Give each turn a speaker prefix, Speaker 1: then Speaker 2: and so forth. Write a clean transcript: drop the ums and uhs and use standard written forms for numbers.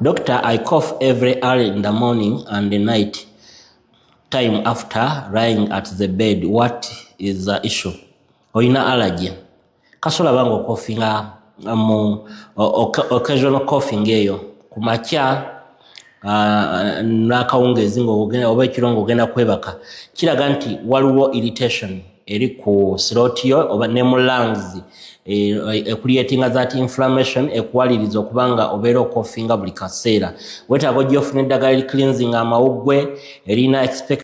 Speaker 1: Doctor, I cough every early in the morning and the night time after lying at the bed. What is the issue? Oyina allergy. Kasola bango coughing occasional coughing eyo kumakya nakawungezi ng'ogenda oba ekiro ng'ogenda kwebaka kiraga nti waliwo irritation eri ku throat yo oba ne mu lungs creating that inflammation ekuwaliriza okubanga obeera okoughing buli kaseera. Wetaaga ojja ofuna eddagala cleansing amawuggwe erina expect